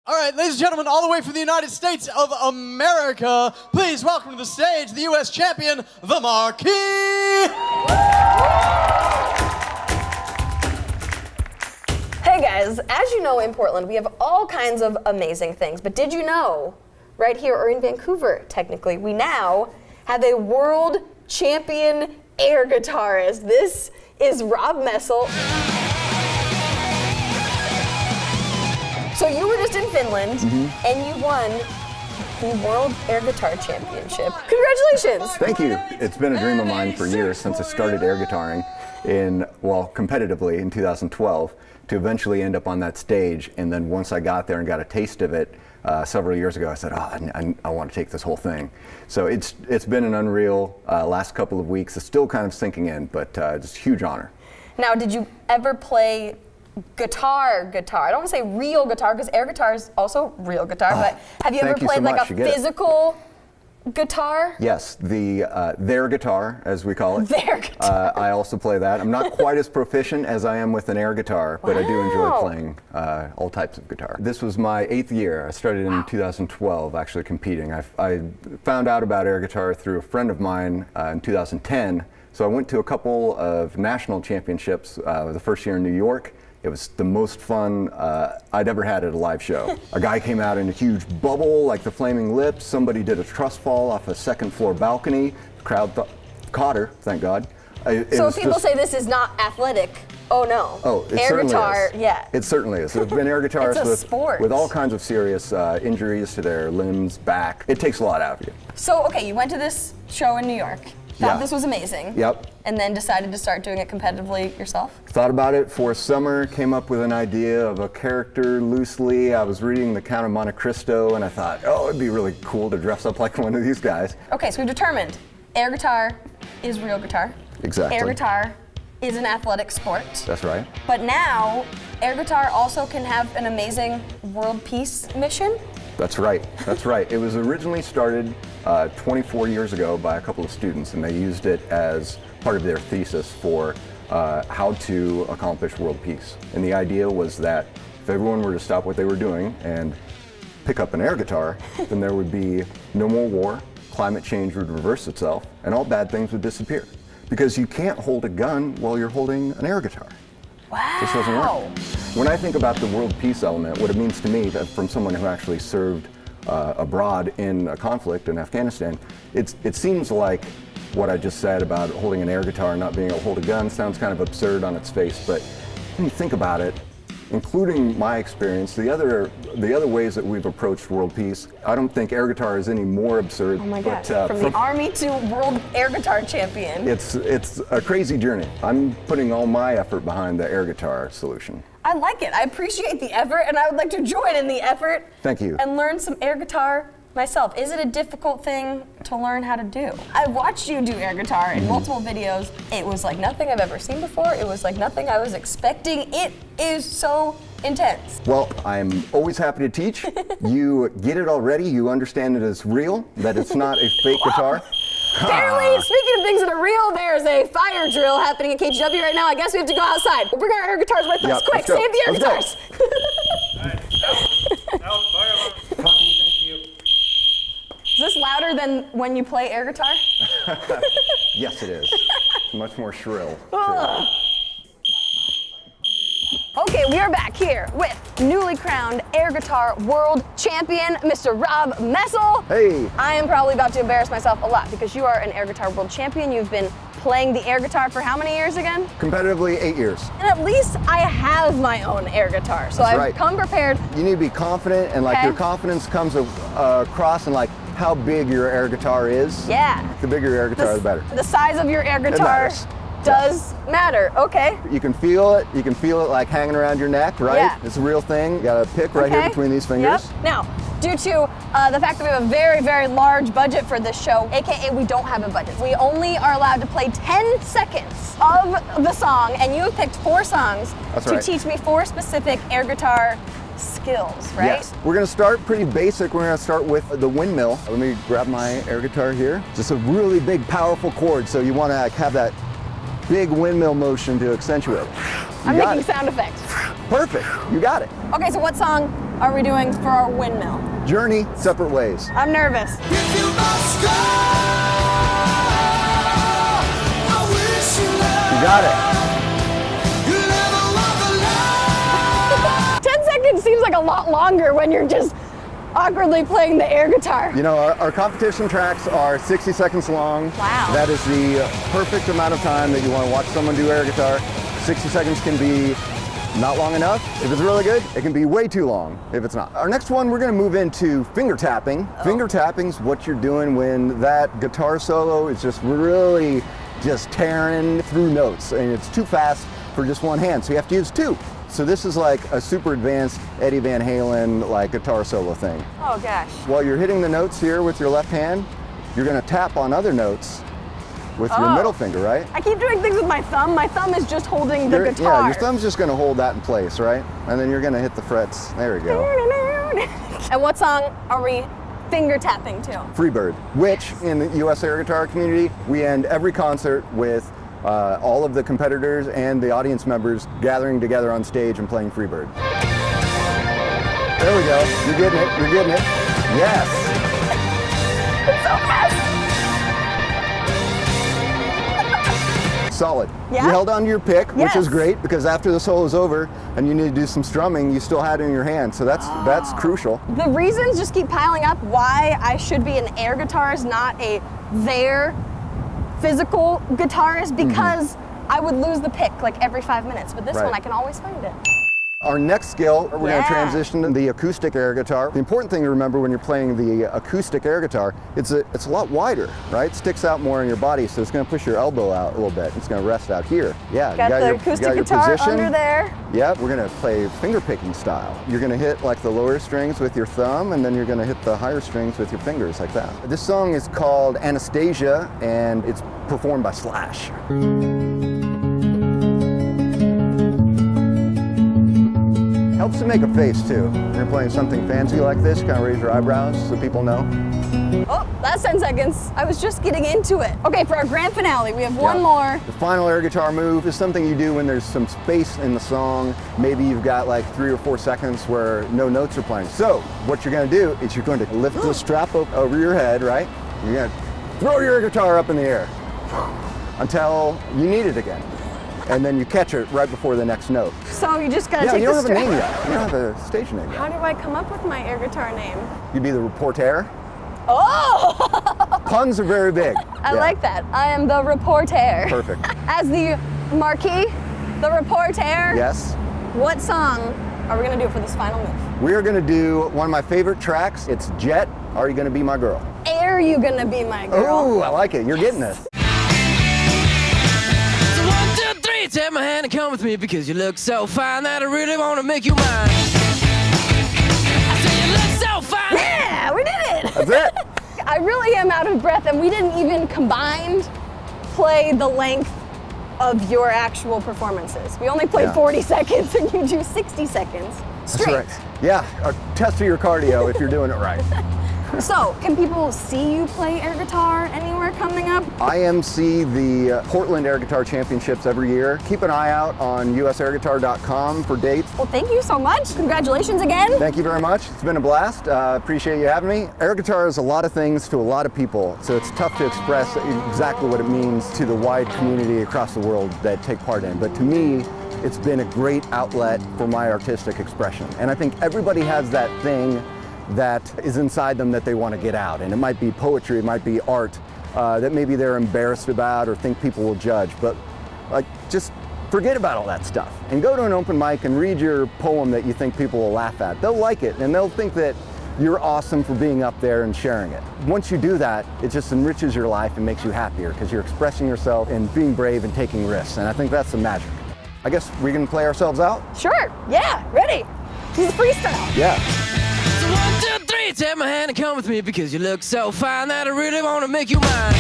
All right, ladies and gentlemen, all the way from the United States of America, please welcome to the stage the U.S. champion, the Marquis. Hey guys, as you know, in Portland, we have all kinds of amazing things. But did you know, right here, or in Vancouver, technically, we now have a world champion air guitarist. This is Rob Messel. So you were just in Finland, and you won the World Air Guitar Championship. Congratulations! Thank you. It's been a dream of mine for years since I started air guitaring competitively in 2012 to eventually end up on that stage. And then once I got there and got a taste of it several years ago, I said, I want to take this whole thing. So it's been an unreal last couple of weeks. It's still kind of sinking in, but it's a huge honor. Now, did you ever play guitar? I don't want to say real guitar, because air guitar is also real guitar, but have you ever played like a physical guitar? Yes, their guitar, as we call it. Their guitar. I also play that. I'm not quite as proficient as I am with an air guitar, but I do enjoy playing all types of guitar. This was my 8th year. I started in 2012 actually competing. I found out about air guitar through a friend of mine in 2010. So I went to a couple of national championships the first year in New York. It was the most fun I'd ever had at a live show. A guy came out in a huge bubble like the Flaming Lips. Somebody did a trust fall off a second floor balcony. The crowd caught her, thank God. So if people say this is not athletic, oh no. Oh, it air certainly guitar, is. yeah. It certainly is. There have been air guitarists with all kinds of serious injuries to their limbs, back. It takes a lot out of you. So, okay, you went to this show in New York. Thought this was amazing. Yep. And then decided to start doing it competitively yourself? Thought about it for a summer, came up with an idea of a character loosely. I was reading The Count of Monte Cristo and I thought, oh, it'd be really cool to dress up like one of these guys. Okay, so we've determined air guitar is real guitar. Exactly. Air guitar is an athletic sport. That's right. But now, air guitar also can have an amazing world peace mission? That's right. That's right. It was originally started 24 years ago by a couple of students, and they used it as part of their thesis for how to accomplish world peace. And the idea was that if everyone were to stop what they were doing and pick up an air guitar, then there would be no more war, climate change would reverse itself, and all bad things would disappear. Because you can't hold a gun while you're holding an air guitar. Wow. This doesn't work. When I think about the world peace element, what it means to me, that from someone who actually served abroad in a conflict in Afghanistan, it seems like what I just said about holding an air guitar and not being able to hold a gun sounds kind of absurd on its face, but when you think about it, including my experience, the other ways that we've approached world peace, I don't think air guitar is any more absurd. Oh my gosh, from the Army to world air guitar champion. It's a crazy journey. I'm putting all my effort behind the air guitar solution. I like it. I appreciate the effort, and I would like to join in the effort. Thank you. And learn some air guitar myself. Is it a difficult thing to learn how to do? I watched you do air guitar in multiple videos. It was like nothing I've ever seen before. It was like nothing I was expecting. It is so intense. Well, I'm always happy to teach. You get it already. You understand it as real, that it's not a fake guitar. Apparently, speaking of things that are real, there's a fire drill happening in KGW right now. I guess we have to go outside. We'll bring our air guitars with us. Quick, save the air guitars. Is this louder than when you play air guitar? Yes, it is. Much more shrill. Okay, we are back here with newly crowned air guitar world champion, Mr. Rob Messel. Hey. I am probably about to embarrass myself a lot because you are an air guitar world champion. You've been playing the air guitar for how many years again? Competitively, 8 years. And at least I have my own air guitar, so I've come prepared. You need to be confident, and like your confidence comes across in like how big your air guitar is. Yeah. The bigger your air guitar, the better. The size of your air guitar does matter, okay. You can feel it. You can feel it like hanging around your neck, right? Yeah. It's a real thing. You got a pick right here between these fingers. Yep. Now, due to the fact that we have a very, very large budget for this show, AKA we don't have a budget. We only are allowed to play 10 seconds of the song, and you have picked 4 songs to teach me 4 specific air guitar skills, right? Yes. We're gonna start pretty basic. We're gonna start with the windmill. Let me grab my air guitar here. Just a really big, powerful chord, so you wanna have that big windmill motion to accentuate. I'm making sound effects. Perfect, you got it. Okay, so what song are we doing for our windmill? Journey, Separate Ways. I'm nervous. If you must go, I wish you luck. You got it. You never walk alone. 10 seconds seems like a lot longer when you're just awkwardly playing the air guitar. You know, our competition tracks are 60 seconds long. Wow. That is the perfect amount of time that you want to watch someone do air guitar. 60 seconds can be not long enough. If it's really good, it can be way too long if it's not. Our next one, we're going to move into finger tapping. Finger tapping's what you're doing when that guitar solo is just really just tearing through notes and it's too fast for just one hand, so you have to use two. So this is like a super advanced Eddie Van Halen like guitar solo thing. Oh gosh. While you're hitting the notes here with your left hand, you're going to tap on other notes with your Oh. middle finger, right? I keep doing things with my thumb. My thumb is just holding the guitar. Yeah, your thumb's just going to hold that in place, right? And then you're going to hit the frets. There we go. And what song are we finger tapping to? Freebird, which in the US air guitar community, we end every concert with all of the competitors and the audience members gathering together on stage and playing Freebird. There we go. You're getting it. You're getting it. Yes. It's so fast. Solid. Yeah? You held on to your pick, which Yes. is great because after the solo is over and you need to do some strumming, you still had it in your hand. So that's crucial. The reasons just keep piling up why I should be an air guitarist, not a their physical guitarist, because I would lose the pick like every 5 minutes. But this Right. one I can always find it. Our next skill, we're going Yeah. to transition to the acoustic air guitar. The important thing to remember when you're playing the acoustic air guitar, it's a lot wider, right? It sticks out more in your body, so it's going to push your elbow out a little bit. It's going to rest out here. Yeah, Got the you acoustic got your guitar position. under there. Yep, we're going to play finger picking style. You're going to hit like the lower strings with your thumb, and then you're going to hit the higher strings with your fingers like that. This song is called Anastasia, and it's performed by Slash. Helps to make a face too. When you're playing something fancy like this, kind of raise your eyebrows so people know. Oh, that's 10 seconds. I was just getting into it. Okay, for our grand finale, we have one Yeah. more. The final air guitar move is something you do when there's some space in the song. Maybe you've got like 3 or 4 seconds where no notes are playing. So what you're going to do is you're going to lift the strap over your head, right? You're going to throw your guitar up in the air until you need it again. And then you catch it right before the next note. So you just gotta Yeah, take you the don't have a strap. name yet. You don't have a stage name How yet. do I come up with my air guitar name? You'd be the reporter. Oh! Puns are very big. I Yeah. like that. I am the reporter. Perfect. As the marquee, the reporter. Yes. What song are we gonna do for this final move? We are going to do one of my favorite tracks. It's Jet, Are You Gonna Be My Girl? Are You Gonna Be My Girl? Oh, I like it. You're getting this. So 1, 2, 3, take my hand and come with me because you look so fine that I really want to make you mine. I say you look so fine. Yeah, we did it! That's it. I really am out of breath, and we didn't even combined play the length of your actual performances. We only played Yeah. 40 seconds, and you do 60 seconds straight. That's right. Yeah, a test of your cardio if you're doing it right. So, can people see you play air guitar anywhere coming up? I MC the Portland Air Guitar Championships every year. Keep an eye out on usairguitar.com for dates. Well, thank you so much. Congratulations again. Thank you very much. It's been a blast. Appreciate you having me. Air guitar is a lot of things to a lot of people, so it's tough to express exactly what it means to the wide community across the world that take part in. But to me, it's been a great outlet for my artistic expression. And I think everybody has that thing that is inside them that they want to get out. And it might be poetry, it might be art that maybe they're embarrassed about or think people will judge. But just forget about all that stuff and go to an open mic and read your poem that you think people will laugh at. They'll like it and they'll think that you're awesome for being up there and sharing it. Once you do that, it just enriches your life and makes you happier because you're expressing yourself and being brave and taking risks. And I think that's the magic. I guess we can play ourselves out? Sure. Yeah. Ready. This is freestyle. Yeah. So 1, 2, 3, take my hand and come with me because you look so fine that I really want to make you mine.